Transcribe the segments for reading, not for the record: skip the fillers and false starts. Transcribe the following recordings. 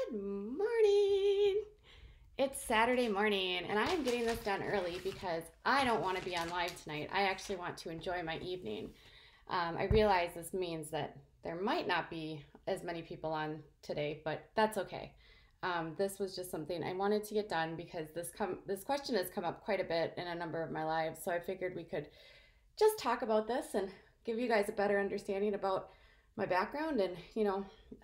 Good morning. It's Saturday morning and I am getting this done early because I don't want to be on live tonight. I actually want to enjoy my evening. I realize this means that there might not be as many people on today, but that's okay. This was just something I wanted to get done because this question has come up quite a bit in a number of my lives, so I figured we could just talk about this and give you guys a better understanding about my background. And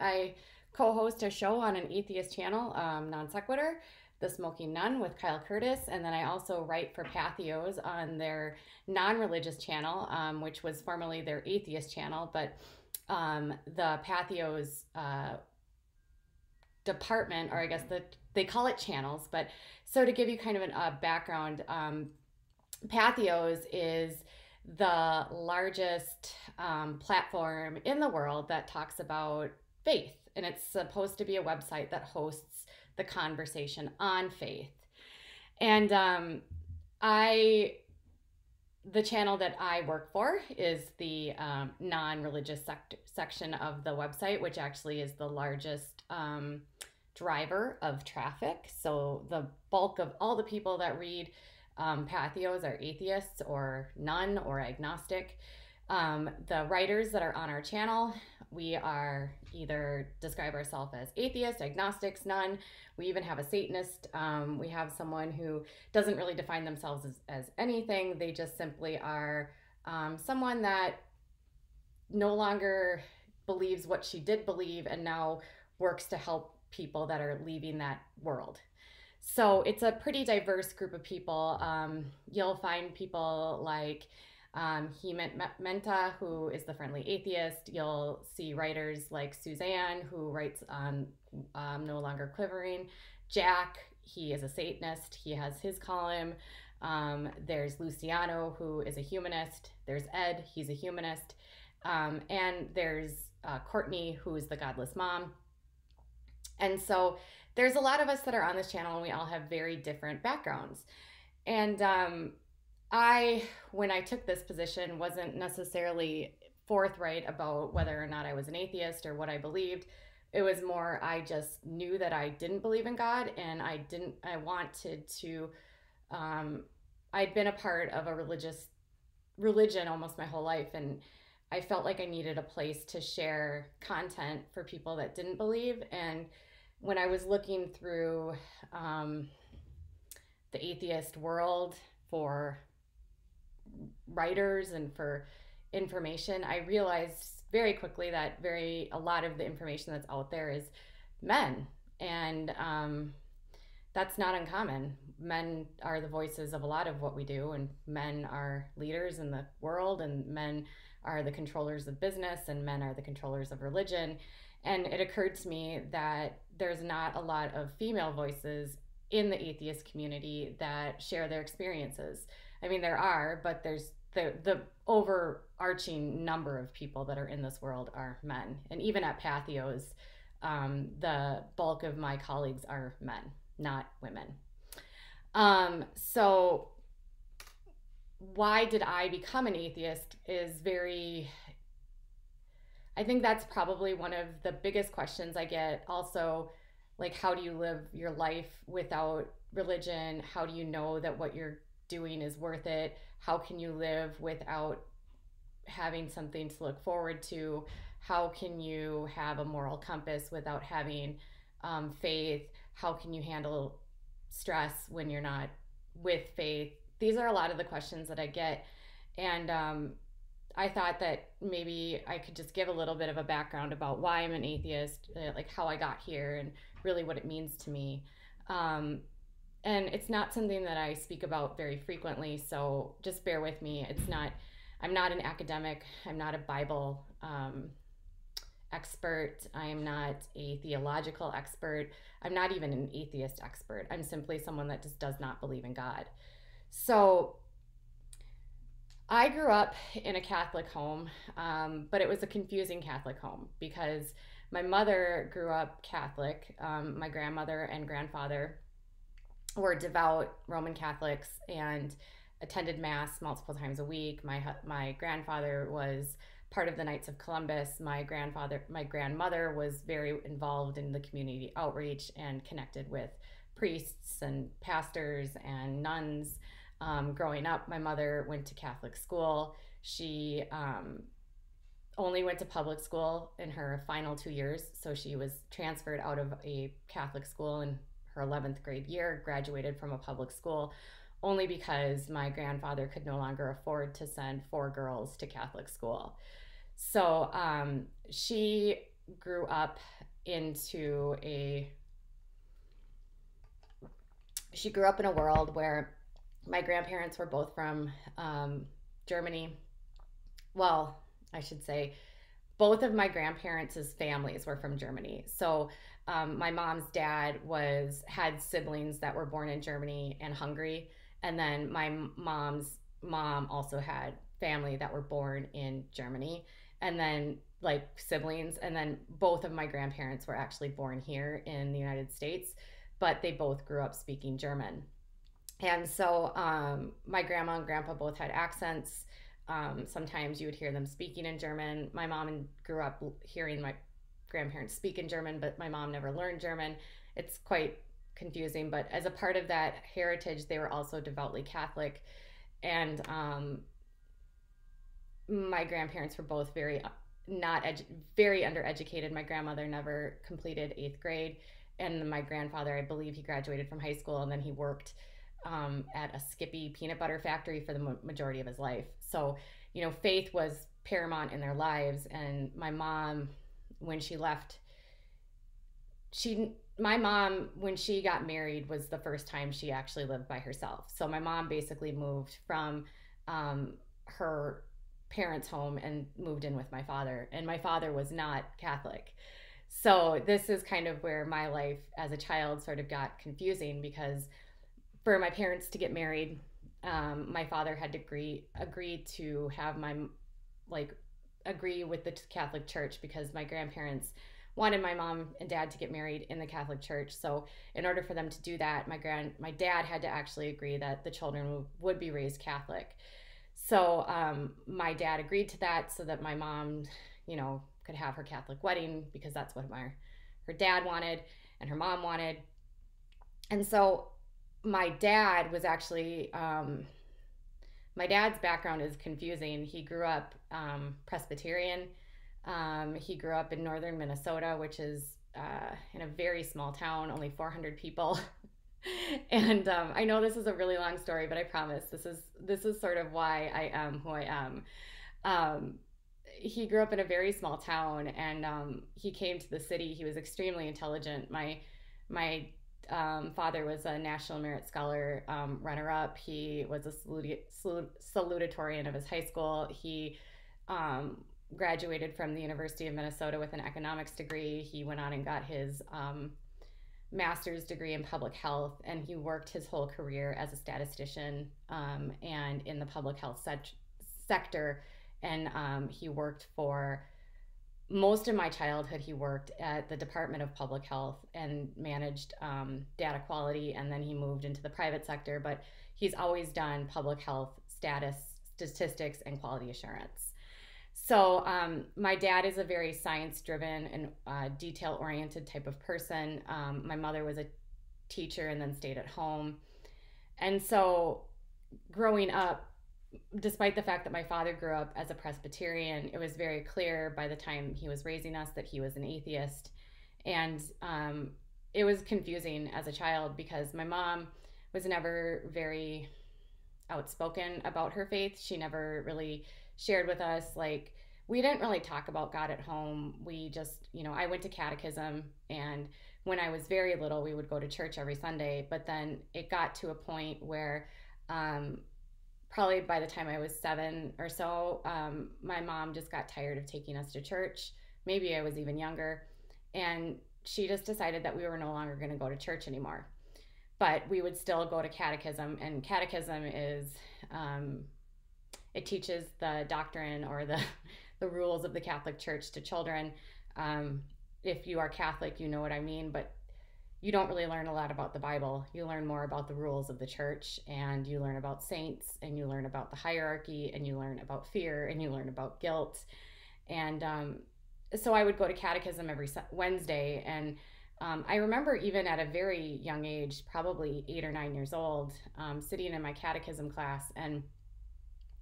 I co-host a show on an atheist channel, Non Sequitur, The Smoking Nun with Kyle Curtis, and then I also write for Patheos on their non-religious channel, which was formerly their atheist channel, but the Patheos department, or I guess they call it channels. But so to give you kind of a background, Patheos is the largest platform in the world that talks about faith, and it's supposed to be a website that hosts the conversation on faith. And the channel that I work for is the non-religious section of the website, which actually is the largest driver of traffic. So the bulk of all the people that read Patheos are atheists or none or agnostic. The writers that are on our channel, we are either describe ourselves as atheists, agnostics, none. We even have a Satanist. We have someone who doesn't really define themselves as anything. They just simply are someone that no longer believes what she did believe and now works to help people that are leaving that world. So it's a pretty diverse group of people. You'll find people like Menta, who is the friendly atheist. You'll see writers like Suzanne, who writes on No Longer Quivering. Jack, he is a Satanist. He has his column. There's Luciano, who is a humanist. There's Ed, he's a humanist. And there's Courtney, who is the godless mom. And so there's a lot of us that are on this channel, and we all have very different backgrounds. And when I took this position, wasn't necessarily forthright about whether or not I was an atheist or what I believed. It was more, I just knew that I didn't believe in God, and I wanted to, I'd been a part of a religion almost my whole life, and I felt like I needed a place to share content for people that didn't believe. And when I was looking through the atheist world for writers and for information, I realized very quickly that a lot of the information that's out there is men. And that's not uncommon. Men are the voices of a lot of what we do, and men are leaders in the world, and men are the controllers of business, and men are the controllers of religion. And it occurred to me that there's not a lot of female voices in the atheist community that share their experiences. I mean, there are, but there's the overarching number of people that are in this world are men. And even at Patheos, the bulk of my colleagues are men, not women. So why did I become an atheist I think that's probably one of the biggest questions I get. Also, like, how do you live your life without religion? How do you know that what you're doing is worth it? How can you live without having something to look forward to? How can you have a moral compass without having faith? How can you handle stress when you're not with faith? These are a lot of the questions that I get. And I thought that maybe I could just give a little bit of a background about why I'm an atheist, like how I got here and really what it means to me. And it's not something that I speak about very frequently, so just bear with me. I'm not an academic. I'm not a Bible expert. I am not a theological expert. I'm not even an atheist expert. I'm simply someone that just does not believe in God. So I grew up in a Catholic home, but it was a confusing Catholic home because my mother grew up Catholic. My grandmother and grandfather were devout Roman Catholics and attended Mass multiple times a week. My grandfather was part of the Knights of Columbus. My grandmother was very involved in the community outreach and connected with priests and pastors and nuns. Growing up, my mother went to Catholic school. She only went to public school in her final 2 years, so she was transferred out of a Catholic school in her 11th grade year, graduated from a public school, only because my grandfather could no longer afford to send 4 girls to Catholic school. So she grew up into she grew up in a world where my grandparents were both from Germany. Well, I should say both of my grandparents' families were from Germany. So my mom's dad had siblings that were born in Germany and Hungary. And then my mom's mom also had family that were born in Germany. And then like siblings. And then both of my grandparents were actually born here in the United States, but they both grew up speaking German. And so my grandma and grandpa both had accents. Sometimes you would hear them speaking in German. My mom grew up hearing my grandparents speak in German, but my mom never learned German. It's quite confusing, but as a part of that heritage, they were also devoutly Catholic. And my grandparents were both very undereducated. My grandmother never completed 8th grade, and my grandfather, I believe he graduated from high school, and then he worked at a Skippy peanut butter factory for the majority of his life. So, faith was paramount in their lives. And my mom, when she left, my mom, when she got married, was the first time she actually lived by herself. So my mom basically moved from her parents' home and moved in with my father. And my father was not Catholic. So this is kind of where my life as a child sort of got confusing, because for my parents to get married, my father had to agree to have agree with the Catholic Church, because my grandparents wanted my mom and dad to get married in the Catholic Church. So in order for them to do that, my dad had to actually agree that the children would be raised Catholic. So my dad agreed to that so that my mom, could have her Catholic wedding, because that's what her dad wanted and her mom wanted. And so my dad was actually, my dad's background is confusing. He grew up Presbyterian. He grew up in northern Minnesota, which is in a very small town, only 400 people. And I know this is a really long story, but I promise this is sort of why I am who I am. He grew up in a very small town, and he came to the city. He was extremely intelligent. My father was a National Merit Scholar runner-up. He was a salutatorian of his high school. He graduated from the University of Minnesota with an economics degree. He went on and got his master's degree in public health, and he worked his whole career as a statistician and in the public health sector. And he worked for most of my childhood. He worked at the Department of Public Health and managed data quality, and then he moved into the private sector. But he's always done public health statistics and quality assurance. So my dad is a very science-driven and detail-oriented type of person. My mother was a teacher and then stayed at home. And so growing up, despite the fact that my father grew up as a Presbyterian, it was very clear by the time he was raising us that he was an atheist. And it was confusing as a child, because my mom was never very outspoken about her faith. She never really shared with us, we didn't really talk about God at home. We just, I went to catechism, and when I was very little, we would go to church every Sunday. But then it got to a point where probably by the time I was 7 or so, my mom just got tired of taking us to church. Maybe I was even younger. And she just decided that we were no longer going to go to church anymore. But we would still go to catechism. And catechism is, it teaches the doctrine or the rules of the Catholic Church to children. If you are Catholic, you know what I mean. But you don't really learn a lot about the Bible. You learn more about the rules of the church, and you learn about saints, and you learn about the hierarchy, and you learn about fear, and you learn about guilt. And so I would go to catechism every Wednesday. And I remember even at a very young age, probably 8 or 9 years old, sitting in my catechism class, and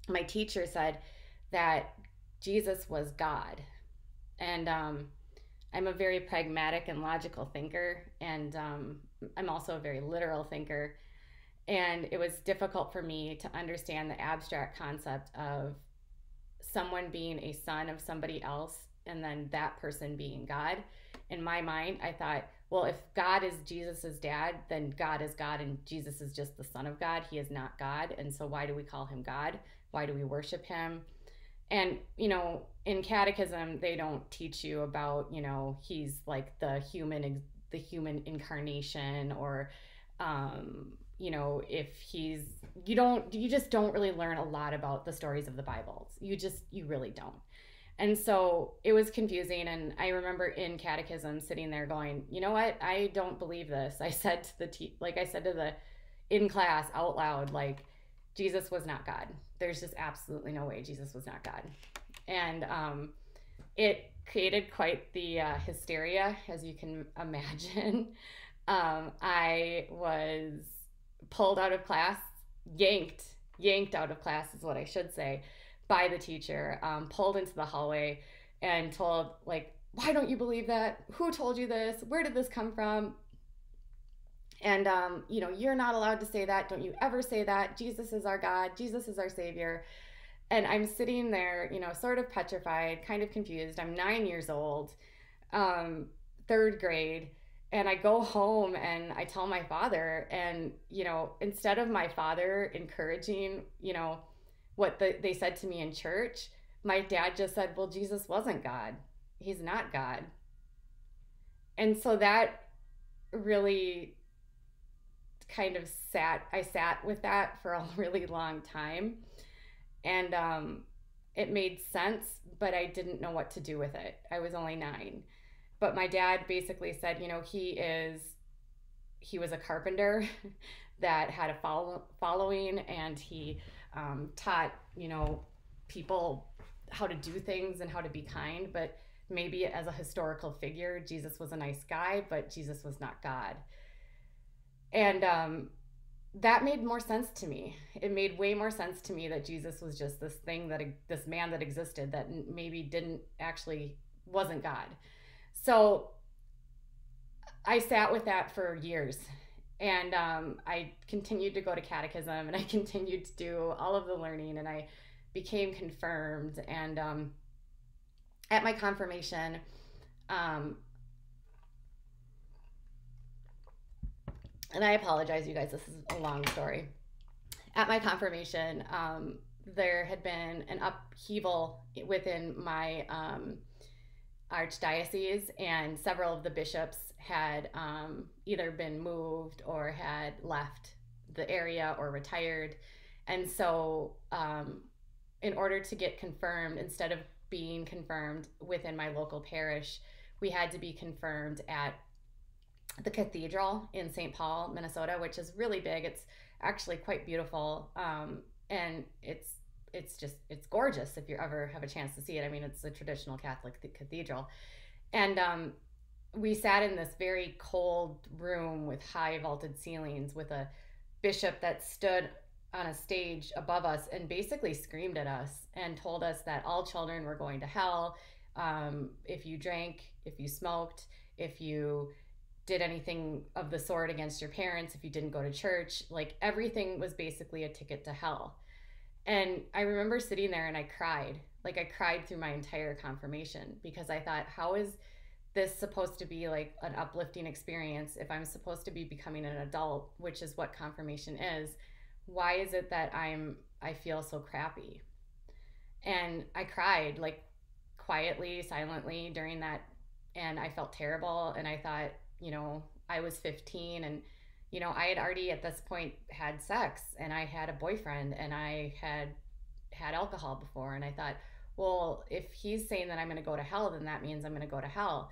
my teacher said that Jesus was God. And I'm a very pragmatic and logical thinker, and I'm also a very literal thinker. And it was difficult for me to understand the abstract concept of someone being a son of somebody else and then that person being God. In my mind, I thought, well, if God is Jesus's dad, then God is God and Jesus is just the son of God. He is not God. And so why do we call him God? Why do we worship him? And, in catechism, they don't teach you about, he's like the human incarnation, or, if he's, you just don't really learn a lot about the stories of the Bible. You really don't. And so it was confusing. And I remember in catechism sitting there going, you know what? I don't believe this. I said to in class out loud, like, Jesus was not God. There's just absolutely no way Jesus was not God. And it created quite the hysteria, as you can imagine. I was pulled out of class, yanked out of class is what I should say, by the teacher, pulled into the hallway and told, like, why don't you believe that? Who told you this? Where did this come from? And, you're not allowed to say that. Don't you ever say that. Jesus is our God. Jesus is our Savior. And I'm sitting there, sort of petrified, kind of confused. I'm 9 years old, third grade. And I go home and I tell my father, and, instead of my father encouraging, what they said to me in church, my dad just said, well, Jesus wasn't God. He's not God. And so that really kind of I sat with that for a really long time. And it made sense, but I didn't know what to do with it. I was only 9. But my dad basically said, he was a carpenter that had a following, and he taught, people how to do things and how to be kind. But maybe as a historical figure, Jesus was a nice guy, but Jesus was not God. And that made more sense to me. It made way more sense to me that Jesus was just this man that existed that maybe wasn't God. So I sat with that for years, and I continued to go to catechism, and I continued to do all of the learning, and I became confirmed. And at my confirmation, and I apologize, you guys, this is a long story. At my confirmation, there had been an upheaval within my archdiocese, and several of the bishops had either been moved or had left the area or retired. And so in order to get confirmed, instead of being confirmed within my local parish, we had to be confirmed at the cathedral in St. Paul, Minnesota, which is really big. It's actually quite beautiful. And it's gorgeous if you ever have a chance to see it. I mean, it's a traditional Catholic cathedral. And we sat in this very cold room with high vaulted ceilings with a bishop that stood on a stage above us and basically screamed at us and told us that all children were going to hell if you drank, if you smoked, if you did anything of the sort against your parents, if you didn't go to church. Like, everything was basically a ticket to hell. And I remember sitting there and I cried. Like, I cried through my entire confirmation, because I thought, how is this supposed to be like an uplifting experience if I'm supposed to be becoming an adult, which is what confirmation is? Why is it that I feel so crappy? And I cried, like, quietly, silently during that, and I felt terrible. And I thought, I was 15, and I had already at this point had sex, and I had a boyfriend, and I had alcohol before. And I thought, well, if he's saying that I'm going to go to hell, then that means I'm going to go to hell.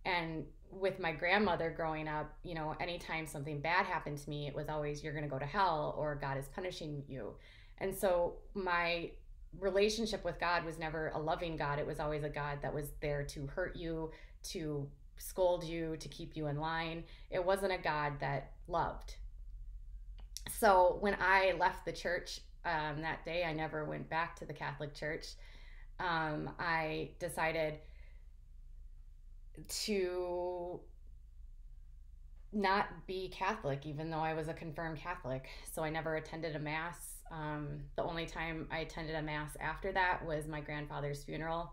And with my grandmother growing up, anytime something bad happened to me, it was always, you're going to go to hell, or God is punishing you. And so my relationship with God was never a loving God. It was always a God that was there to hurt you, to scold you, to keep you in line. It wasn't a God that loved. So when I left the church that day, I never went back to the Catholic Church. I decided to not be Catholic, even though I was a confirmed Catholic. So I never attended a Mass. The only time I attended a Mass after that was my grandfather's funeral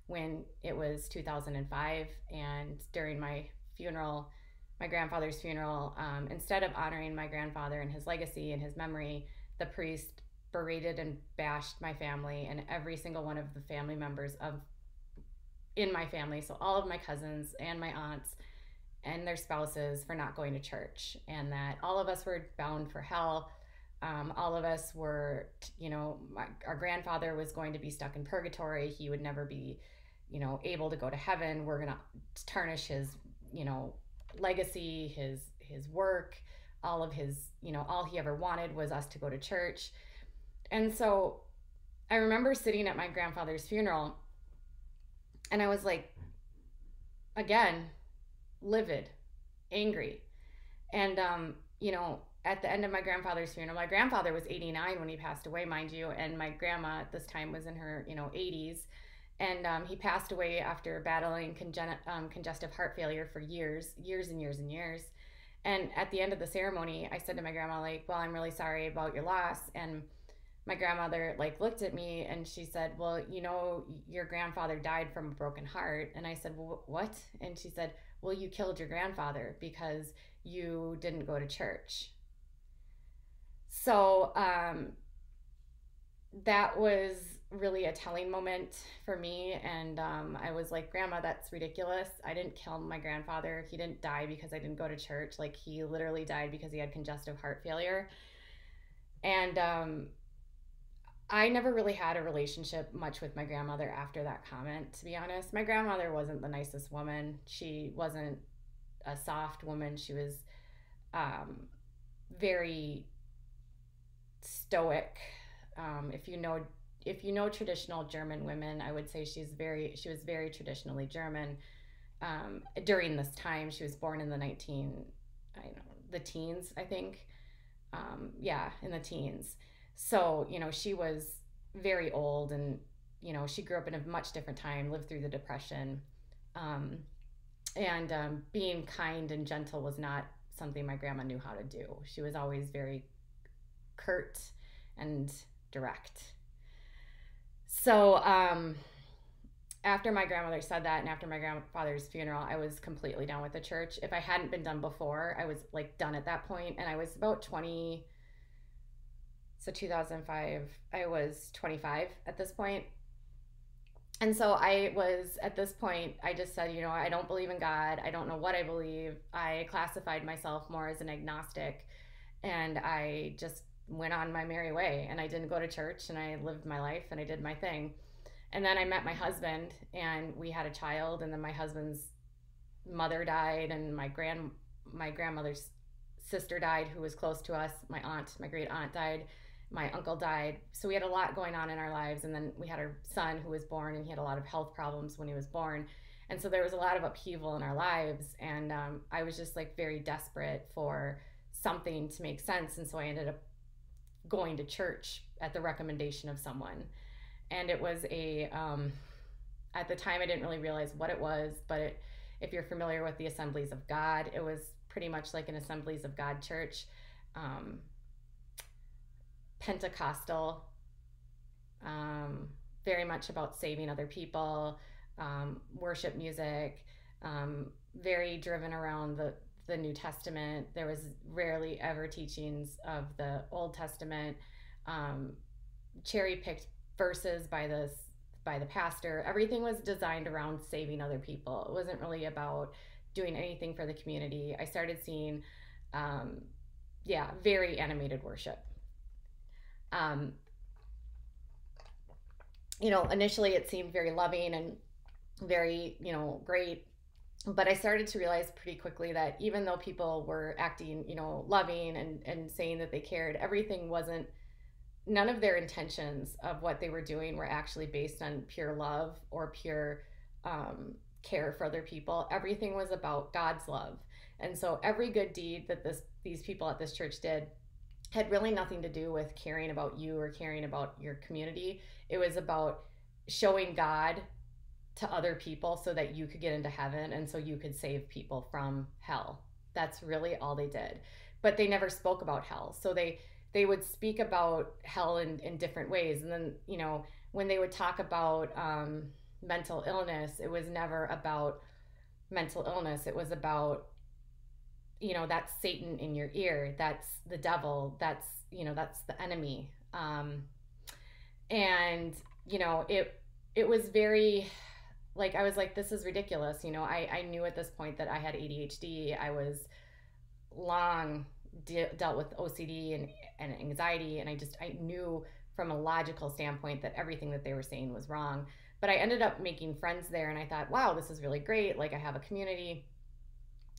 when it was 2005. And during my funeral, my grandfather's funeral, instead of honoring my grandfather and his legacy and his memory, the priest berated and bashed my family and every single one of the family members in my family, so all of my cousins and my aunts and their spouses, for not going to church, and that all of us were bound for hell. All of us were, our grandfather was going to be stuck in purgatory. He would never be, able to go to heaven. We're going to tarnish his, legacy, his work, all of his, all he ever wanted was us to go to church. And so I remember sitting at my grandfather's funeral, and I was like, again, livid, angry. And, at the end of my grandfather's funeral, my grandfather was 89 when he passed away, mind you, and my grandma at this time was in her, 80s. And he passed away after battling congestive heart failure for years and years and years. And at the end of the ceremony, I said to my grandma, like, well, I'm really sorry about your loss. And my grandmother looked at me and she said, well, your grandfather died from a broken heart. And I said, well, what? And she said, well, you killed your grandfather because you didn't go to church. So that was really a telling moment for me. And I was like, Grandma, that's ridiculous. I didn't kill my grandfather. He didn't die because I didn't go to church. He literally died because he had congestive heart failure. And I never really had a relationship much with my grandmother after that comment, to be honest. My grandmother wasn't the nicest woman. She wasn't a soft woman. She was very stoic. If you know traditional German women, I would say she was very traditionally German. During this time, she was born in the teens, I think. In the teens. So, she was very old, and, she grew up in a much different time, lived through the Depression. And being kind and gentle was not something my grandma knew how to do. She was always very curt and direct. So after my grandmother said that, and after my grandfather's funeral, I was completely done with the church. If I hadn't been done before, I was done at that point. And I was about 20. So 2005, I was 25 at this point. And so I was, at this point, I just said, I don't believe in God. I don't know what I believe. I classified myself more as an agnostic. And I just went on my merry way. And I didn't go to church, and I lived my life, and I did my thing. And then I met my husband, and we had a child. And then my husband's mother died, and my grandmother's sister died, who was close to us. My great aunt died. My uncle died. So we had a lot going on in our lives. And then we had our son, who was born, and he had a lot of health problems when he was born. And so there was a lot of upheaval in our lives. And I was just very desperate for something to make sense. And so I ended up going to church at the recommendation of someone. And it was at the time, I didn't really realize what it was, but if you're familiar with the Assemblies of God, it was pretty much like an Assemblies of God church. Pentecostal, very much about saving other people, worship music, very driven around the New Testament. There was rarely ever teachings of the Old Testament, cherry-picked verses by the pastor. Everything was designed around saving other people. It wasn't really about doing anything for the community. I started seeing, very animated worship. Initially it seemed very loving and very, great. But I started to realize pretty quickly that even though people were acting, loving and saying that they cared, everything wasn't none of their intentions of what they were doing were actually based on pure love or pure care for other people. Everything was about God's love. And so every good deed that these people at this church did had really nothing to do with caring about you or caring about your community. It was about showing God to other people so that you could get into heaven and so you could save people from hell. That's really all they did. But they never spoke about hell. So they would speak about hell in different ways. And then, you know, when they would talk about mental illness, it was never about mental illness. It was about, you know, that's Satan in your ear. That's the devil. That's, you know, that's the enemy. And, you know, it was very, like, I was like, this is ridiculous. You know, I knew at this point that I had ADHD. I was long dealt with OCD and anxiety. And I knew from a logical standpoint that everything that they were saying was wrong. But I ended up making friends there, and I thought, wow, this is really great. Like, I have a community.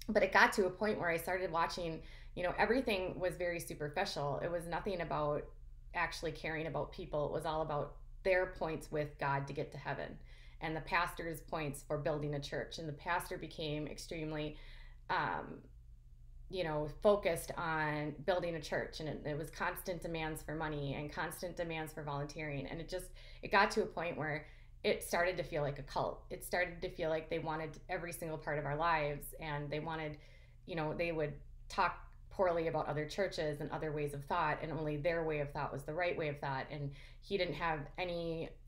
But it got to a point where I started watching, you know, everything was very superficial. It was nothing about actually caring about people. It was all about their points with God to get to heaven, and the pastor's points for building a church. And the pastor became extremely, you know, focused on building a church, and it was constant demands for money and constant demands for volunteering. And it got to a point where it started to feel like a cult. It started to feel like they wanted every single part of our lives, and they wanted, you know, they would talk poorly about other churches and other ways of thought, and only their way of thought was the right way of thought. And he didn't have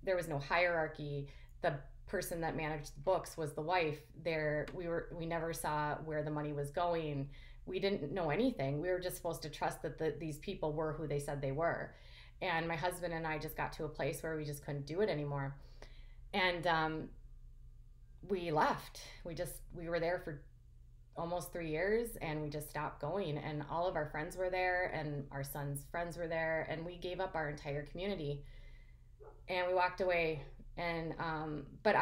there was no hierarchy. The person that managed the books was the wife. We never saw where the money was going. We didn't know anything. We were just supposed to trust that these people were who they said they were. And my husband and I just got to a place where we just couldn't do it anymore. And we left. We were there for almost 3 years, and we just stopped going. And all of our friends were there, and our son's friends were there, and we gave up our entire community, and we walked away. And but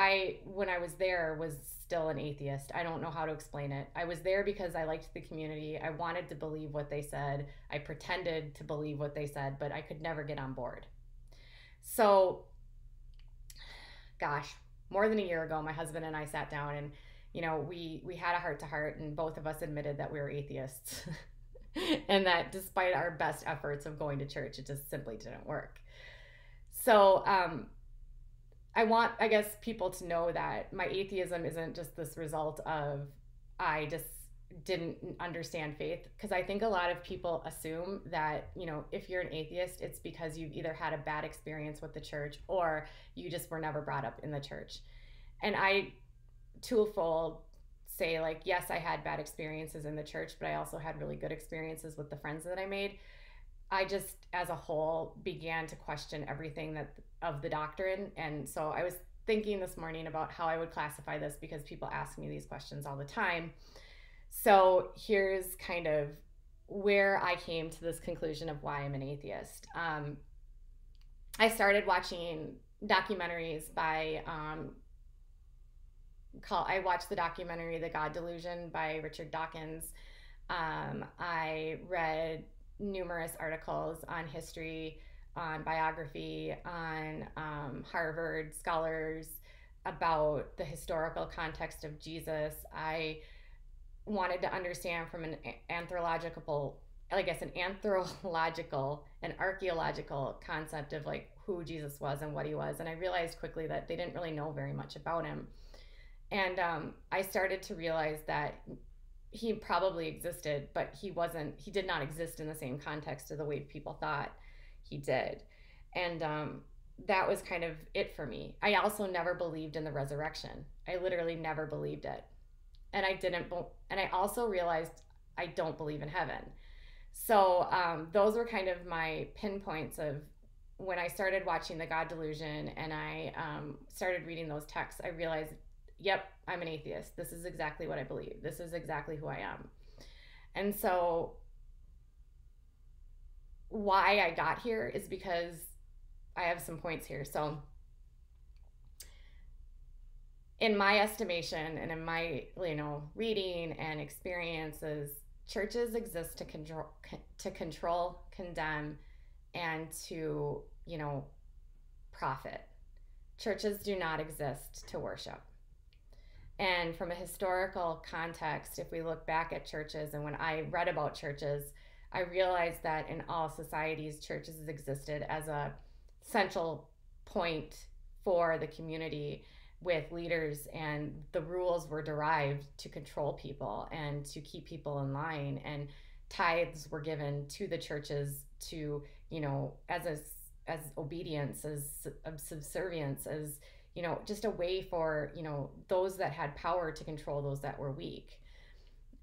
when I was there, was still an atheist. I don't know how to explain it. I was there because I liked the community. I wanted to believe what they said. I pretended to believe what they said, but I could never get on board. So, gosh, more than a year ago, my husband and I sat down, and, you know, we had a heart to heart, and both of us admitted that we were atheists and that despite our best efforts of going to church, it just simply didn't work. So I want, I guess, people to know that my atheism isn't just this result of I just didn't understand faith, because I think a lot of people assume that, you know, if you're an atheist, it's because you've either had a bad experience with the church or you just were never brought up in the church. And I twofold say, like, yes, I had bad experiences in the church, but I also had really good experiences with the friends that I made. I just, as a whole, began to question everything of the doctrine. And so I was thinking this morning about how I would classify this, because people ask me these questions all the time. So here's kind of where I came to this conclusion of why I'm an atheist. I started watching documentaries by, I watched the documentary The God Delusion by Richard Dawkins. I read numerous articles on history, on biography, on Harvard scholars about the historical context of Jesus. I wanted to understand from an anthropological, and archaeological concept of, like, who Jesus was and what he was. And I realized quickly that they didn't really know very much about him. And I started to realize that he probably existed, but he did not exist in the same context of the way people thought he did. And that was kind of it for me. I also never believed in the resurrection. I literally never believed it. And I also realized I don't believe in heaven. So those were kind of my pinpoints of when I started watching The God Delusion, and I started reading those texts. I realized, yep, I'm an atheist. This is exactly what I believe. This is exactly who I am. And so why I got here is because I have some points here. So in my estimation and in my, reading and experiences, churches exist to control, condemn, and to, profit. Churches do not exist to worship. And from a historical context, if we look back at churches, and when I read about churches, I realized that in all societies, churches existed as a central point for the community with leaders, and the rules were derived to control people and to keep people in line. And tithes were given to the churches to, as obedience, as subservience, as just a way for, those that had power to control those that were weak.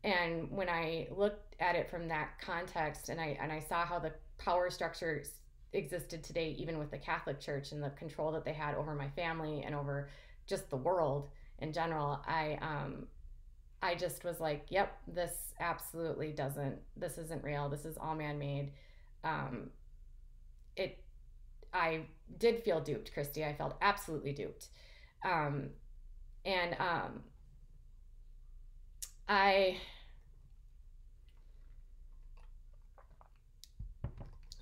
And when I looked at it from that context, and I saw how the power structure existed today, even with the Catholic Church and the control that they had over my family and over just the world in general, I just was like, yep, this absolutely doesn't, this isn't real. This is all man-made. I did feel duped, Christy. I felt absolutely duped. And I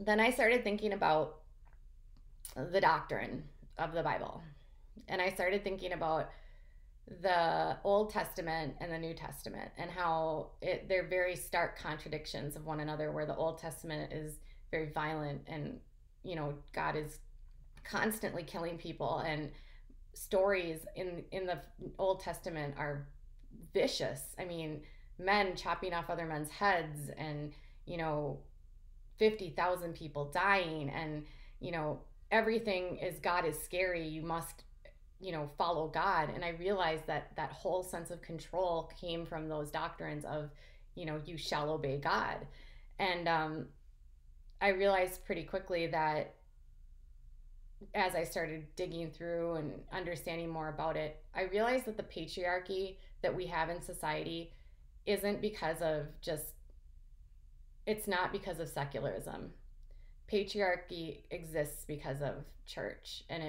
then I started thinking about the doctrine of the Bible. And I started thinking about the Old Testament and the New Testament, and how they're very stark contradictions of one another, where the Old Testament is very violent, and God is constantly killing people, and stories in the Old Testament are vicious. I mean, men chopping off other men's heads, and 50,000 people dying, and everything is, God is scary, you must follow God. And I realized that that whole sense of control came from those doctrines of you shall obey God. And I realized pretty quickly that as I started digging through and understanding more about it, I realized that the patriarchy that we have in society isn't because of it's not because of secularism. Patriarchy exists because of church, and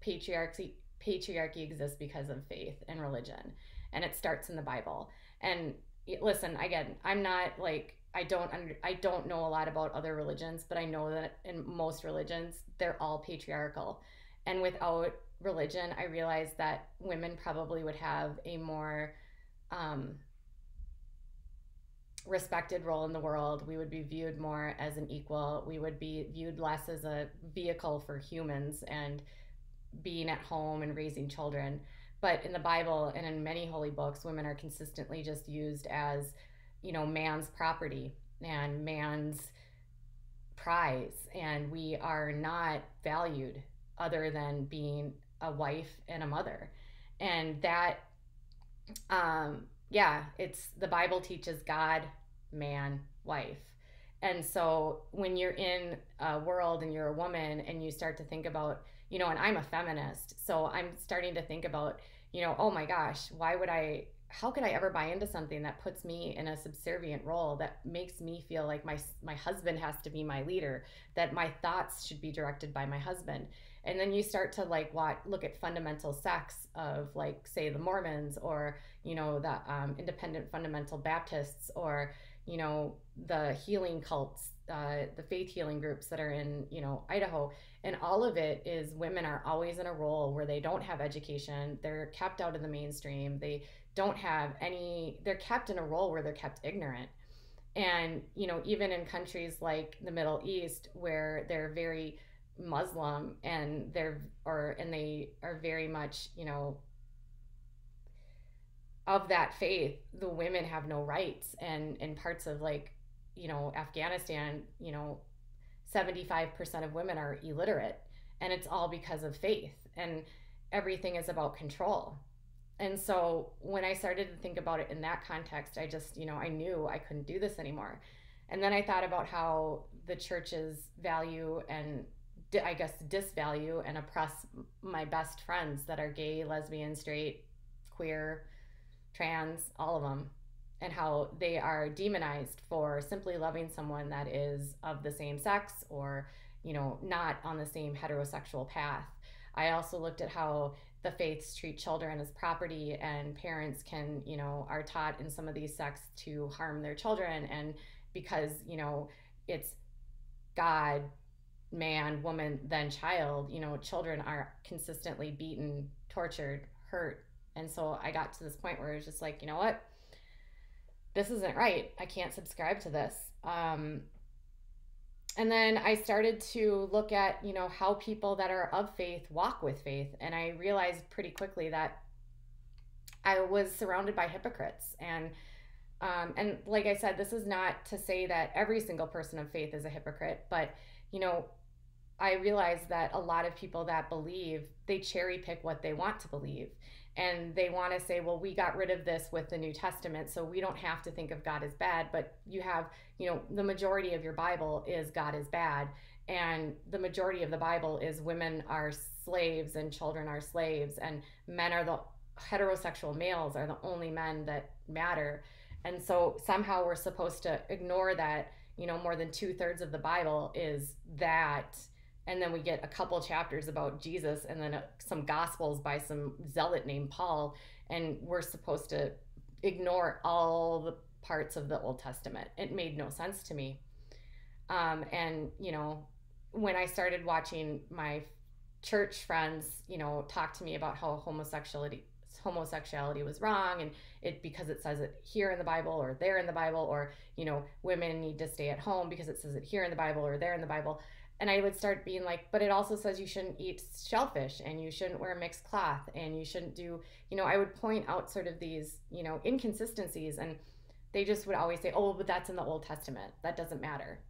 patriarchy exists because of faith and religion, and it starts in the Bible. And listen, again, I'm not like, I don't know a lot about other religions, but I know that in most religions, they're all patriarchal. And without religion, I realized that women probably would have a more respected role in the world. We would be viewed more as an equal. We would be viewed less as a vehicle for humans and being at home and raising children. But in the Bible and in many holy books, women are consistently just used as, man's property and man's prize. And we are not valued other than being a wife and a mother. And that, it's, the Bible teaches God, man, wife. And so when you're in a world and you're a woman and you start to think about, and I'm a feminist, so I'm starting to think about, oh my gosh, how could I ever buy into something that puts me in a subservient role, that makes me feel like my husband has to be my leader, that my thoughts should be directed by my husband. And then you start to look at fundamental sects of, like, say, the Mormons, or the independent fundamental Baptists, or the healing cults, the faith healing groups that are in Idaho. And all of it is, women are always in a role where they don't have education, they're kept out of the mainstream, they don't have any, they're kept in a role where they're kept ignorant. And even in countries like the Middle East, where they're very Muslim, and they are very much of that faith, the women have no rights. And in parts of Afghanistan, 75% of women are illiterate, and it's all because of faith, and everything is about control. And so when I started to think about it in that context, I just, I knew I couldn't do this anymore. And then I thought about how the churches value and I guess disvalue and oppress my best friends that are gay, lesbian, straight, queer, trans, all of them, and how they are demonized for simply loving someone that is of the same sex, or not on the same heterosexual path. I also looked at how the faiths treat children as property, and parents can are taught in some of these sects to harm their children, and because it's God man, woman, then child. You know, children are consistently beaten, tortured, hurt. And so I got to this point where it was just like, you know what? This isn't right. I can't subscribe to this. And then I started to look at, you know, how people that are of faith walk with faith. And I realized pretty quickly that I was surrounded by hypocrites. And like I said, this is not to say that every single person of faith is a hypocrite, but, you know, I realized that a lot of people that believe, they cherry pick what they want to believe. And they want to say, well, we got rid of this with the New Testament, so we don't have to think of God as bad. But you have, you know, the majority of your Bible is God is bad. And the majority of the Bible is women are slaves and children are slaves, and men are the heterosexual males are the only men that matter. And so somehow we're supposed to ignore that, you know, more than 2/3 of the Bible is that. And then we get a couple chapters about Jesus, and then some gospels by some zealot named Paul. And we're supposed to ignore all the parts of the Old Testament. It made no sense to me. And, you know, when I started watching my church friends, you know, talk to me about how homosexuality was wrong, and it because it says it here in the Bible or there in the Bible, or, you know, women need to stay at home because it says it here in the Bible or there in the Bible. And I would start being like, but it also says you shouldn't eat shellfish, and you shouldn't wear mixed cloth, and you shouldn't do, you know, I would point out sort of these, you know, inconsistencies, and they just would always say, oh, but that's in the Old Testament, that doesn't matter.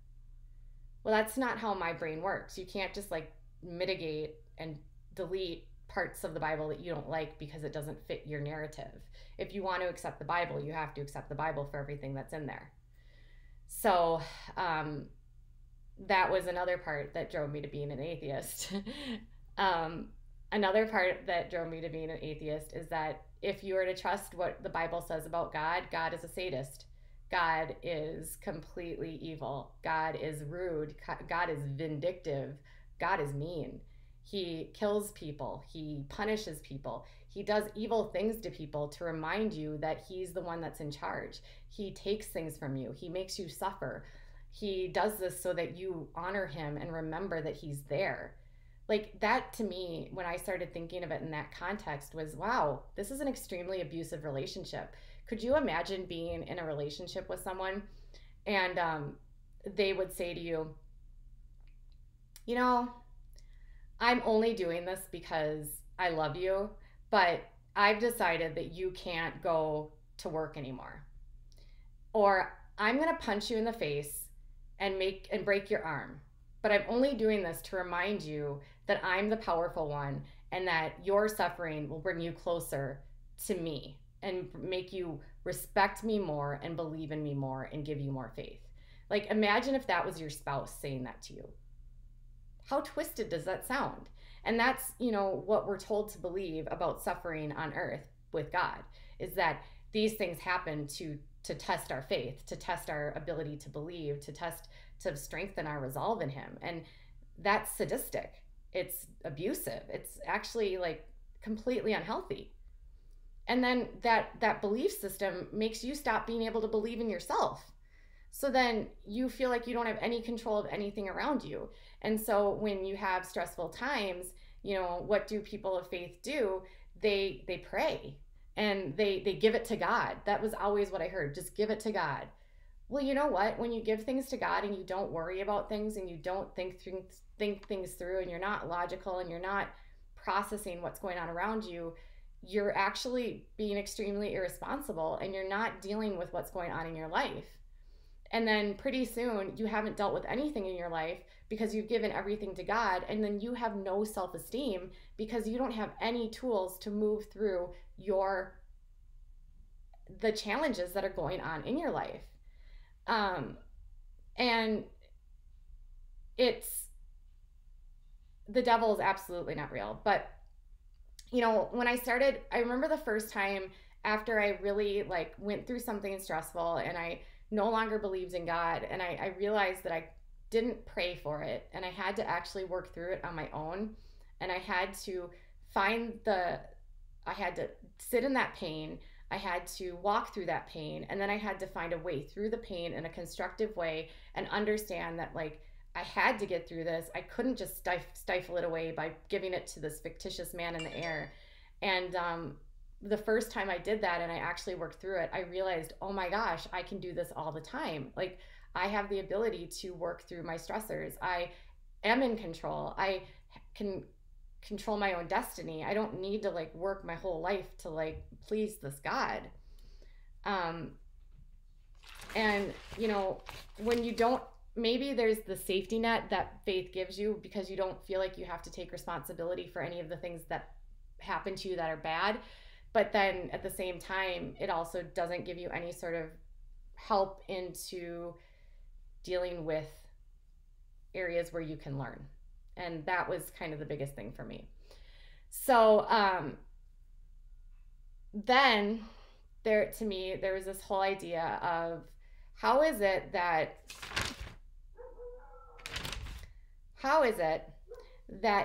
Well, that's not how my brain works. You can't just like mitigate and delete parts of the Bible that you don't like because it doesn't fit your narrative. If you want to accept the Bible, you have to accept the Bible for everything that's in there. So, that was another part that drove me to being an atheist. Another part that drove me to being an atheist is that if you were to trust what the Bible says about God, God is a sadist. God is completely evil. God is rude. God is vindictive. God is mean. He kills people. He punishes people. He does evil things to people to remind you that he's the one that's in charge. He takes things from you. He makes you suffer. He does this so that you honor him and remember that he's there. Like, that to me, when I started thinking of it in that context, was, wow, this is an extremely abusive relationship. Could you imagine being in a relationship with someone and they would say to you, you know, I'm only doing this because I love you, but I've decided that you can't go to work anymore. Or I'm going to punch you in the face and break your arm. But I'm only doing this to remind you that I'm the powerful one, and that your suffering will bring you closer to me and make you respect me more and believe in me more and give you more faith. Like, imagine if that was your spouse saying that to you. How twisted does that sound? And that's, you know, what we're told to believe about suffering on earth with God, is that these things happen to test our faith, to test our ability to believe, to strengthen our resolve in him. And that's sadistic. It's abusive. It's actually like completely unhealthy. And then that belief system makes you stop being able to believe in yourself. So then you feel like you don't have any control of anything around you. And so when you have stressful times, you know, what do people of faith do? They pray. And they give it to God. That was always what I heard. Just give it to God. Well, you know what? When you give things to God and you don't worry about things and you don't think things through, and you're not logical and you're not processing what's going on around you, you're actually being extremely irresponsible, and you're not dealing with what's going on in your life. And then pretty soon you haven't dealt with anything in your life because you've given everything to God, and then you have no self-esteem because you don't have any tools to move through the challenges that are going on in your life. And the devil is absolutely not real. But, you know, when I remember the first time after I really like went through something stressful and I no longer believed in God, and I realized that I didn't pray for it, and I had to actually work through it on my own, and I had to sit in that pain. I had to walk through that pain, and then I had to find a way through the pain in a constructive way and understand that, like, I had to get through this. I couldn't just stifle it away by giving it to this fictitious man in the air. And the first time I did that and I actually worked through it, I realized, oh my gosh, I can do this all the time. Like, I have the ability to work through my stressors. I am in control. I can control my own destiny. I don't need to like work my whole life to like please this God. And you know, when you don't, maybe there's the safety net that faith gives you because you don't feel like you have to take responsibility for any of the things that happen to you that are bad. But then at the same time, it also doesn't give you any sort of help into dealing with areas where you can learn. And that was kind of the biggest thing for me. So then there was this whole idea of how is it that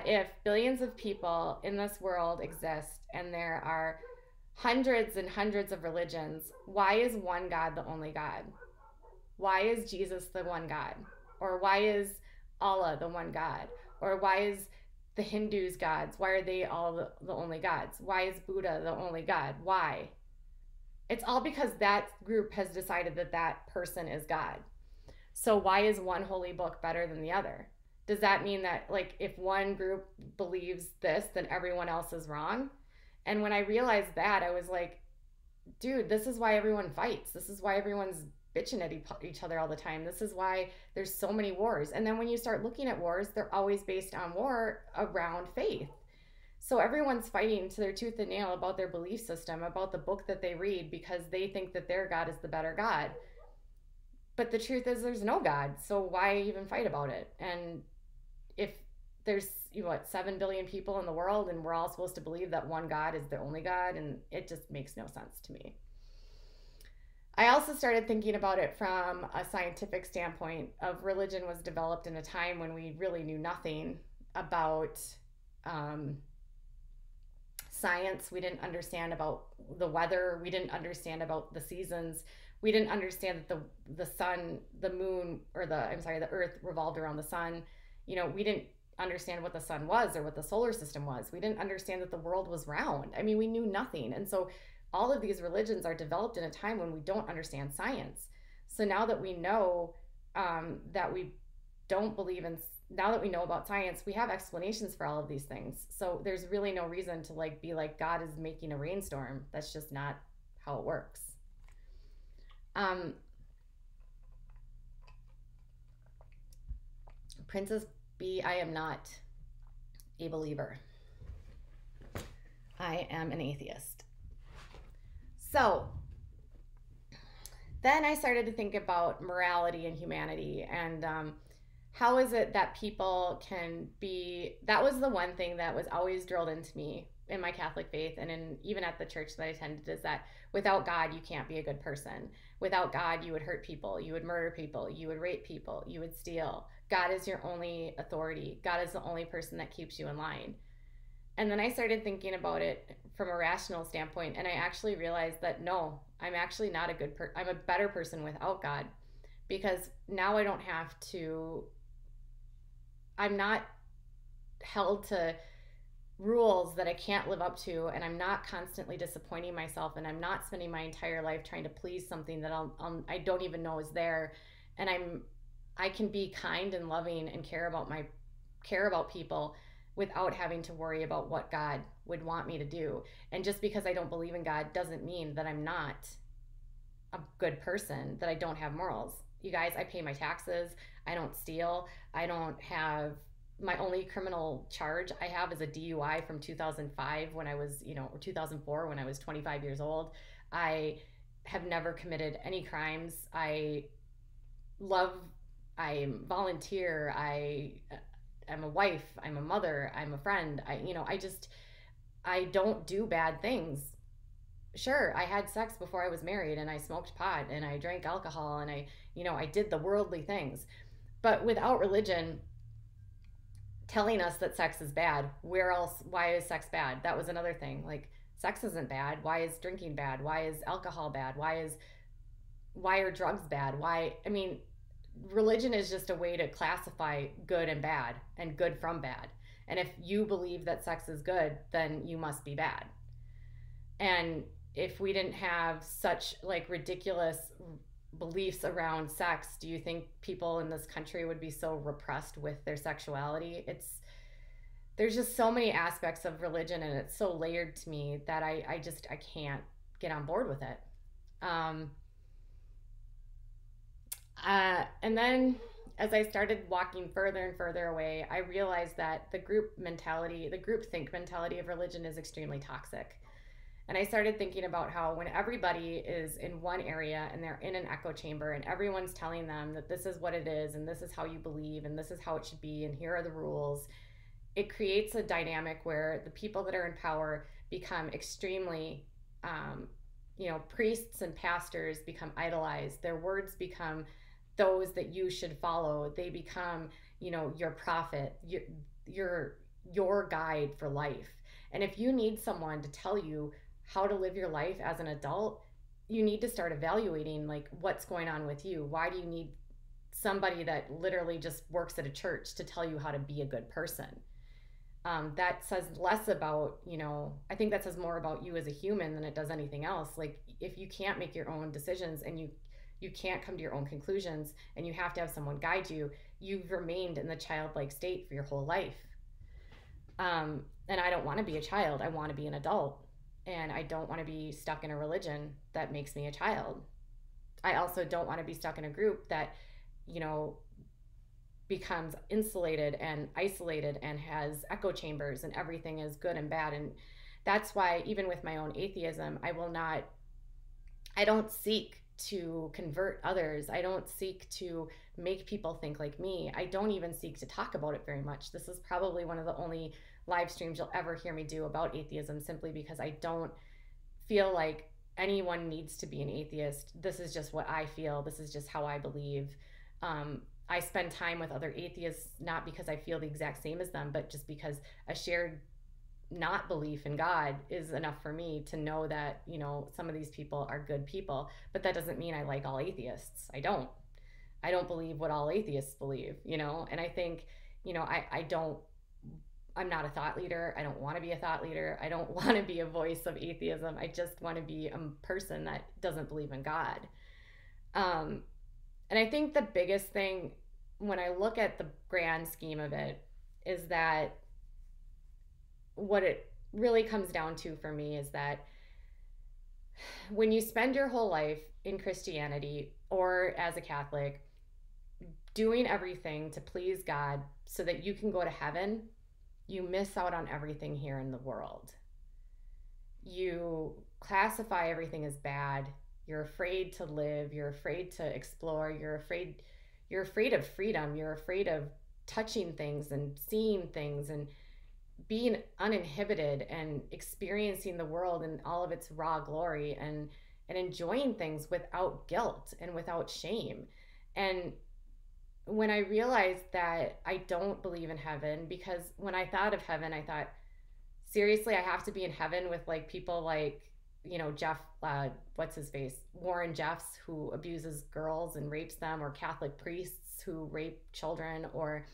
if billions of people in this world exist and there are hundreds and hundreds of religions, why is one God the only God? Why is Jesus the one God? Or why is Allah the one God? Or why is the Hindus gods? Why are they all the only gods? Why is Buddha the only God? Why? It's all because that group has decided that that person is God. So why is one holy book better than the other? Does that mean that like if one group believes this, then everyone else is wrong? And when I realized that, I was like, dude, this is why everyone fights. This is why everyone's bitching at each other all the time. This is why there's so many wars. And then when you start looking at wars, they're always based on war around faith. So everyone's fighting to their tooth and nail about their belief system, about the book that they read, because they think that their God is the better God. But the truth is there's no God. So why even fight about it? And if there's 7 billion people in the world and we're all supposed to believe that one God is the only God, and it just makes no sense to me. I also started thinking about it from a scientific standpoint of religion was developed in a time when we really knew nothing about science. We didn't understand about the weather. We didn't understand about the seasons. We didn't understand that the sun, the moon, or the earth revolved around the sun. We didn't understand what the sun was or what the solar system was. We didn't understand that the world was round. I mean, we knew nothing. And so all of these religions are developed in a time when we don't understand science. So now that we know that we don't believe in, now that we know about science, we have explanations for all of these things. So there's really no reason to like be like God is making a rainstorm. That's just not how it works. Princess B, I am not a believer. I am an atheist. So then I started to think about morality and humanity and how is it that people can be, that was the one thing that was always drilled into me in my Catholic faith and even at the church that I attended, is that without God, you can't be a good person. Without God, you would hurt people, you would murder people, you would rape people, you would steal. God is your only authority. God is the only person that keeps you in line. And then I started thinking about it from a rational standpoint, and I actually realized that no, I'm actually not a good person. I'm a better person without God, because now I don't have to, I'm not held to rules that I can't live up to, and I'm not constantly disappointing myself, and I'm not spending my entire life trying to please something that I don't even know is there. And I can be kind and loving and care about people without having to worry about what God would want me to do. And just because I don't believe in God doesn't mean that I'm not a good person, that I don't have morals. You guys, I pay my taxes. I don't steal. I don't have, my only criminal charge I have is a DUI from 2005 when I was, or 2004 when I was 25 years old. I have never committed any crimes. I volunteer. I'm a wife. I'm a mother. I'm a friend. I don't do bad things. Sure, I had sex before I was married, and I smoked pot, and I drank alcohol, and I did the worldly things. But without religion telling us that sex is bad, why is sex bad? That was another thing. Like, sex isn't bad. Why is drinking bad? Why is alcohol bad? Why are drugs bad? religion is just a way to classify good and bad and good from bad. And if you believe that sex is good, then you must be bad. And if we didn't have such like ridiculous beliefs around sex, do you think people in this country would be so repressed with their sexuality? There's just so many aspects of religion, and it's so layered to me that I can't get on board with it. And then as I started walking further and further away, I realized that the group think mentality of religion is extremely toxic. And I started thinking about how when everybody is in one area and they're in an echo chamber and everyone's telling them that this is what it is and this is how you believe and this is how it should be and here are the rules, it creates a dynamic where the people that are in power become extremely, priests and pastors become idolized. Their words become those that you should follow. They become, your prophet, your guide for life. And if you need someone to tell you how to live your life as an adult, you need to start evaluating like what's going on with you. Why do you need somebody that literally just works at a church to tell you how to be a good person? That says less about, I think that says more about you as a human than it does anything else. Like if you can't make your own decisions and you can't come to your own conclusions and you have to have someone guide you, you've remained in the childlike state for your whole life. And I don't want to be a child. I want to be an adult. And I don't want to be stuck in a religion that makes me a child. I also don't want to be stuck in a group that, becomes insulated and isolated and has echo chambers and everything is good and bad. And that's why even with my own atheism, I don't seek to convert others. I don't seek to make people think like me. I don't even seek to talk about it very much. This is probably one of the only live streams you'll ever hear me do about atheism, simply because I don't feel like anyone needs to be an atheist. This is just what I feel. This is just how I believe. I spend time with other atheists, not because I feel the exact same as them, but just because a shared not belief in God is enough for me to know that, some of these people are good people. But that doesn't mean I like all atheists. I don't believe what all atheists believe, and I think, I'm not a thought leader. I don't want to be a thought leader. I don't want to be a voice of atheism. I just want to be a person that doesn't believe in God. And I think the biggest thing when I look at the grand scheme of it is that what it really comes down to for me is that when you spend your whole life in Christianity or as a Catholic doing everything to please God so that you can go to heaven, you miss out on everything here in the world. You classify everything as bad. You're afraid to live. You're afraid to explore. You're afraid of freedom. You're afraid of touching things and seeing things and being uninhibited and experiencing the world in all of its raw glory and enjoying things without guilt and without shame. And when I realized that I don't believe in heaven, because when I thought of heaven, I thought, seriously, I have to be in heaven with like people like, Jeff, what's his face? Warren Jeffs, who abuses girls and rapes them, or Catholic priests who rape children, or,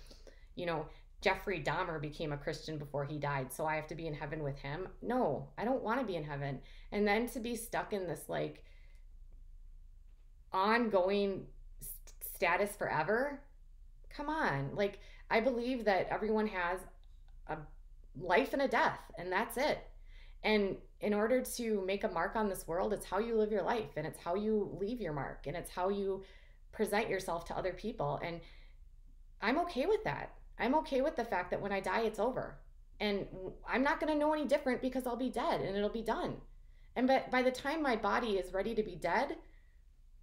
Jeffrey Dahmer became a Christian before he died, so I have to be in heaven with him. No, I don't want to be in heaven. And then to be stuck in this like ongoing status forever. Come on. Like, I believe that everyone has a life and a death, and that's it. And in order to make a mark on this world, it's how you live your life, and it's how you leave your mark, and it's how you present yourself to other people. And I'm okay with that. I'm okay with the fact that when I die, it's over. And I'm not going to know any different because I'll be dead and it'll be done. And by the time my body is ready to be dead,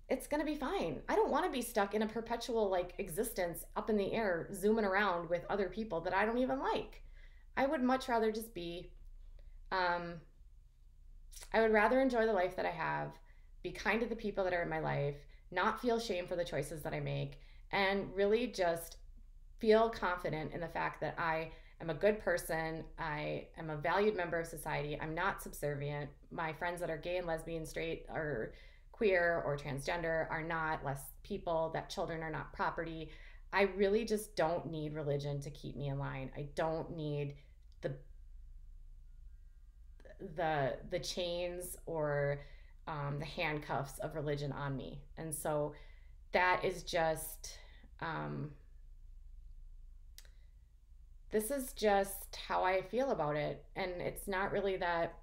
it's going to be fine. I don't want to be stuck in a perpetual like existence up in the air, zooming around with other people that I don't even like. I would much rather just be, I would rather enjoy the life that I have, be kind to the people that are in my life, not feel shame for the choices that I make, and really just feel confident in the fact that I am a good person. I am a valued member of society. I'm not subservient. My friends that are gay and lesbian, straight, or queer or transgender are not less people, that children are not property. I really just don't need religion to keep me in line. I don't need the the chains or the handcuffs of religion on me. And so that is just this is just how I feel about it. And it's not really that,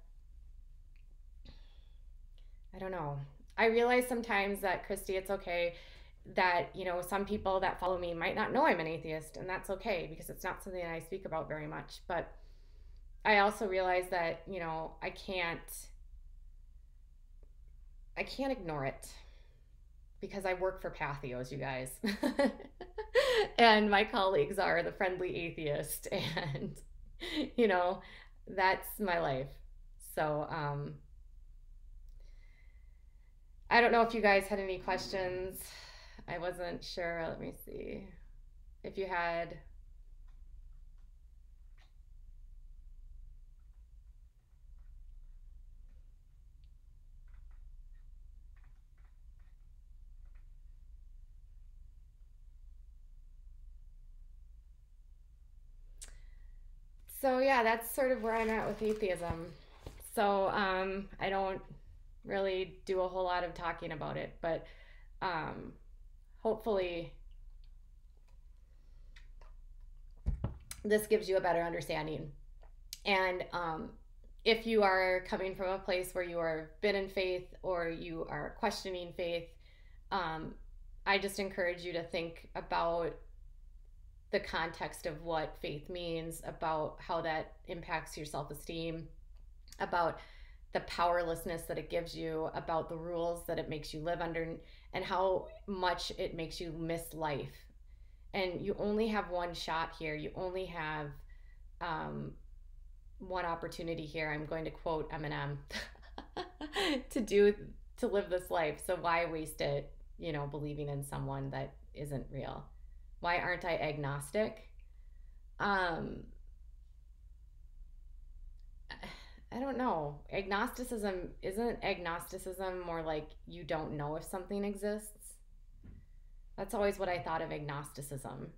I don't know. I realize sometimes that, Christy, it's okay that, some people that follow me might not know I'm an atheist, and that's okay because it's not something I speak about very much. But I also realize that, I can't ignore it because I work for Patheos, you guys. And my colleagues are the friendly atheist, and that's my life. So I don't know if you guys had any questions. I wasn't sure. Let me see if you had. So yeah, that's sort of where I'm at with atheism. So I don't really do a whole lot of talking about it, but hopefully this gives you a better understanding. And if you are coming from a place where you are been in faith or you are questioning faith, I just encourage you to think about the context of what faith means, about how that impacts your self-esteem, about the powerlessness that it gives you, about the rules that it makes you live under, and how much it makes you miss life. And you only have one shot here. You only have one opportunity here. I'm going to quote Eminem to live this life. So why waste it, believing in someone that isn't real? Why aren't I agnostic? I don't know. Isn't agnosticism more like you don't know if something exists? That's always what I thought of agnosticism.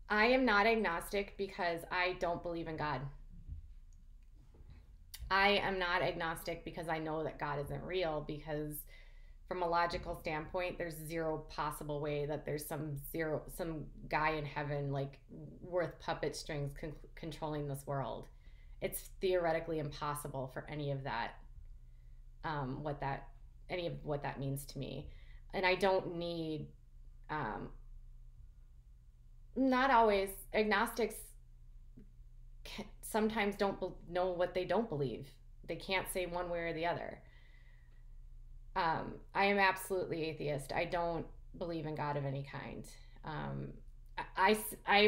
I am not agnostic because I don't believe in God. I am not agnostic because I know that God isn't real, because from a logical standpoint, there's zero possible way that there's some guy in heaven like worth puppet strings controlling this world. It's theoretically impossible for any of that, what that means to me. And I don't need, not always, agnostics sometimes don't know what they don't believe. They can't say one way or the other. I am absolutely atheist. I don't believe in God of any kind. I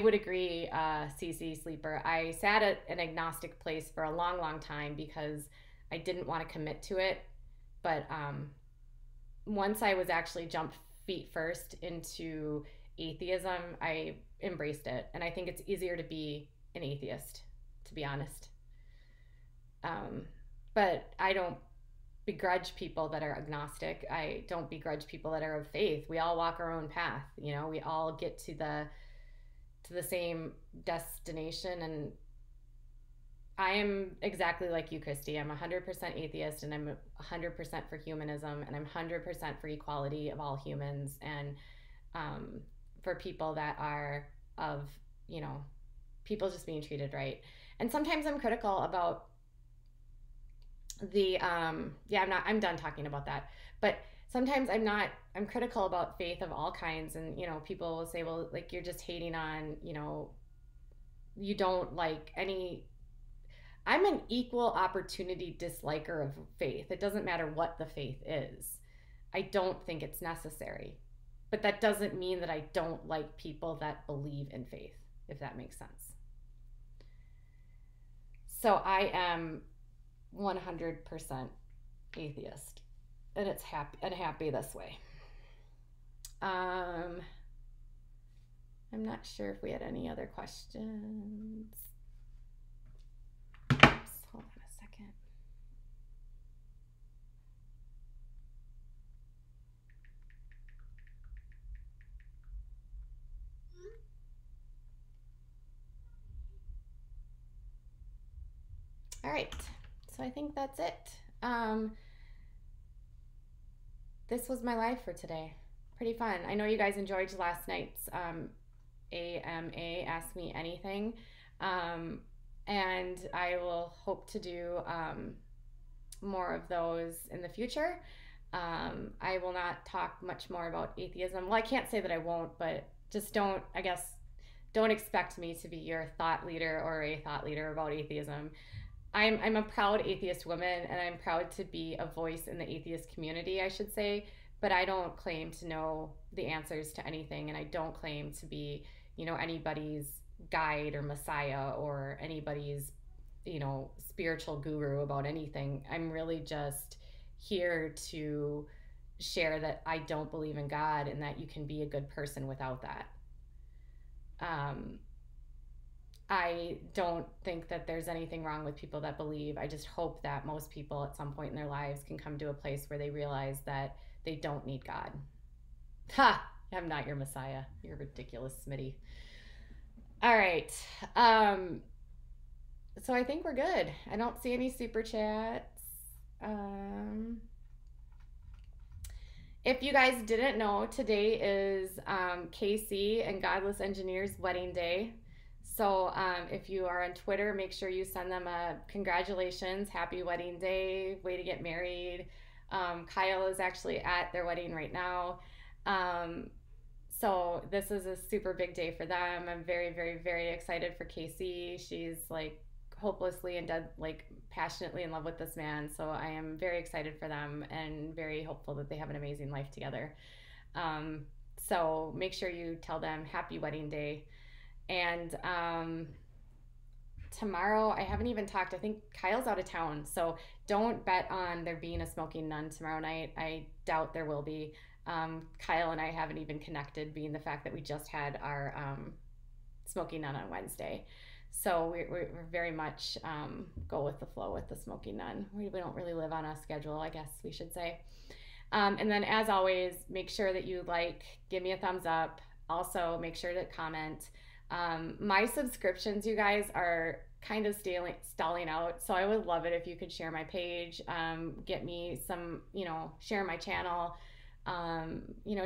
would agree, CC Sleeper. I sat at an agnostic place for a long, long time because I didn't want to commit to it. But once I was actually jumped feet first into atheism, I embraced it. And I think it's easier to be an atheist, to be honest. But I don't begrudge people that are agnostic. I don't begrudge people that are of faith. We all walk our own path. We all get to the same destination. And I am exactly like you, Christy. I'm 100% atheist, and I'm 100% for humanism, and I'm 100% for equality of all humans, and for people that are of, people just being treated right. And sometimes I'm critical about the I'm done talking about that. But sometimes I'm critical about faith of all kinds, and people will say, well, like, you're just hating on, you don't like any. I'm an equal opportunity disliker of faith. It doesn't matter what the faith is. I don't think it's necessary. But that doesn't mean that I don't like people that believe in faith, if that makes sense. So I am 100% atheist, and it's happy this way. I'm not sure if we had any other questions. Oops, hold on a second. All right, so I think that's it. This was my live for today. Pretty fun. I know you guys enjoyed last night's AMA, Ask Me Anything. And I will hope to do more of those in the future. I will not talk much more about atheism. Well, I can't say that I won't, but just don't expect me to be your thought leader or a thought leader about atheism. I'm a proud atheist woman, and I'm proud to be a voice in the atheist community, I should say, but I don't claim to know the answers to anything, and I don't claim to be, anybody's guide or messiah or anybody's, spiritual guru about anything. I'm really just here to share that I don't believe in God and that you can be a good person without that. I don't think that there's anything wrong with people that believe. I just hope that most people at some point in their lives can come to a place where they realize that they don't need God. Ha! I'm not your messiah. You're ridiculous, Smitty. All right. So I think we're good. I don't see any super chats. If you guys didn't know, today is Casey and Godless Engineer's wedding day. So if you are on Twitter, make sure you send them a congratulations, happy wedding day, way to get married. Kyle is actually at their wedding right now. So this is a super big day for them. I'm very, very, very excited for Casey. She's like hopelessly and passionately in love with this man. So I am very excited for them and very hopeful that they have an amazing life together. So make sure you tell them happy wedding day. And tomorrow, I haven't even talked. I think Kyle's out of town, so don't bet on there being a smoking nun tomorrow night. I doubt there will be. Kyle and I haven't even connected, being the fact that we just had our smoking nun on Wednesday. So we're very much go with the flow with the smoking nun. We don't really live on a schedule, I guess we should say. And then, as always, make sure that you give me a thumbs up. Also, make sure to comment. My subscriptions, you guys, are kind of stalling out, so I would love it if you could share my page, get me some, share my channel,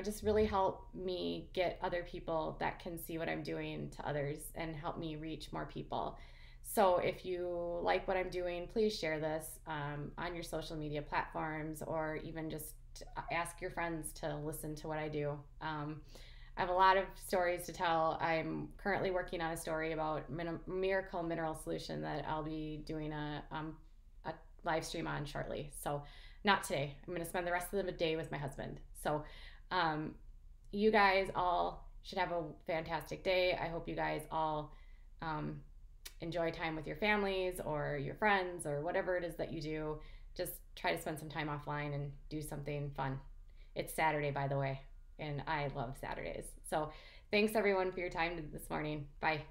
just really help me get other people that can see what I'm doing to others and help me reach more people. So if you like what I'm doing, please share this on your social media platforms, or even just ask your friends to listen to what I do. I have a lot of stories to tell. I'm currently working on a story about miracle mineral solution that I'll be doing a live stream on shortly. So not today. I'm going to spend the rest of the day with my husband. So you guys all should have a fantastic day. I hope you guys all enjoy time with your families or your friends or whatever it is that you do. Just try to spend some time offline and do something fun. It's Saturday, by the way, and I love Saturdays. So thanks everyone for your time this morning. Bye.